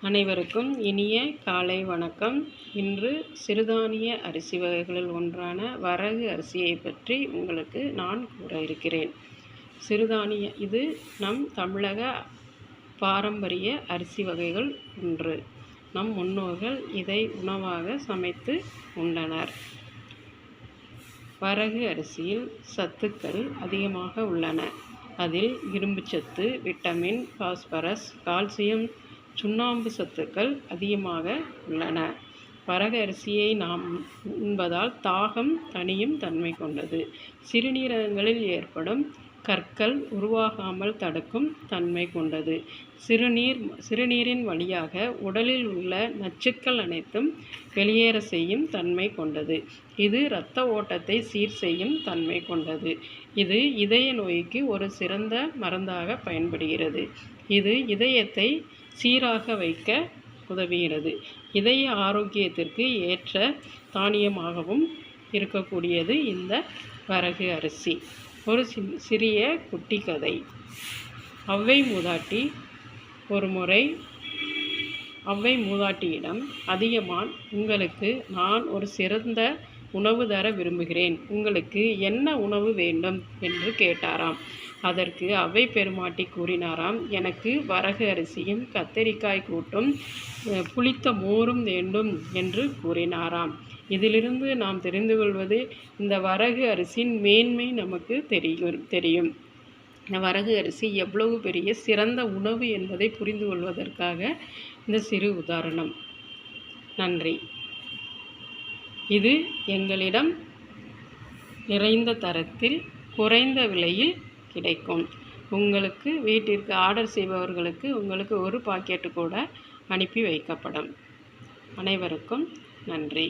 அனைவருக்கும் இனிய காலை வணக்கம். இன்று சிறுதானிய அரிசி வகைகளில் ஒன்றான வரகு அரிசியை பற்றி உங்களுக்கு நான் கூற இருக்கிறேன். சிறுதானிய இது நம் தமிழக பாரம்பரிய அரிசி வகைகள் ஒன்று. நம் முன்னோர்கள் இதை உணவாக சமைத்து உண்டனர். வரகு அரிசியில் சத்துக்கள் அதிகமாக உள்ளன. அதில் இரும்புச்சத்து, விட்டமின், பாஸ்பரஸ், கால்சியம், சுண்ணாம்பு சத்துக்கள் அதிகமாக உள்ளன. வரகு அரிசியை நாம் உண்பதால் தாகம் தணியும் தன்மை கொண்டது. சிறுநீரகங்களில் ஏற்படும் கற்கள் உருவாகாமல் தடுக்கும் தன்மை கொண்டது. சிறுநீரின் வழியாக உடலில் உள்ள நச்சுக்கள் அனைத்தும் வெளியேற செய்யும் தன்மை கொண்டது. இது இரத்த ஓட்டத்தை சீர் செய்யும் தன்மை கொண்டது. இது இதய நோய்க்கு ஒரு சிறந்த மருந்தாக பயன்படுகிறது. இது இதயத்தை சீராக வைக்க உதவுகிறது. இதய ஆரோக்கியத்திற்கு ஏற்ற தானியமாகவும் இருக்கக்கூடியது இந்த வரகு அரிசி. ஒரு சிறிய குட்டி கதை. ஔவை மூதாட்டி ஒரு முறை ஔவை மூதாட்டியிடம், அதியமான், உங்களுக்கு நான் ஒரு சிறந்த உணவு தர விரும்புகிறேன். உங்களுக்கு என்ன உணவு வேண்டும் என்று கேட்டாராம். அதற்கு ஔவை பெருமாட்டி கூறினாராம், எனக்கு வரகு அரிசியும் கத்தரிக்காய் கூட்டும் புளித்த மோரும் வேண்டும் என்று கூறினாராம். இதிலிருந்து நாம் தெரிந்து கொள்வது, இந்த வரகு அரிசியின் மேன்மை நமக்கு தெரியும். வரகு அரிசி எவ்வளவு பெரிய சிறந்த உணவு என்பதை புரிந்து கொள்வதற்காக இந்த சிறு உதாரணம். நன்றி. இது எங்களிடம் நிறைந்த தரத்தில் குறைந்த விலையில் கிடைக்கும். உங்களுக்கு வீட்டிற்கு ஆர்டர் செய்பவர்களுக்கு உங்களுக்கு ஒரு பாக்கெட்டு கூட அனுப்பி வைக்கப்படும். அனைவருக்கும் நன்றி.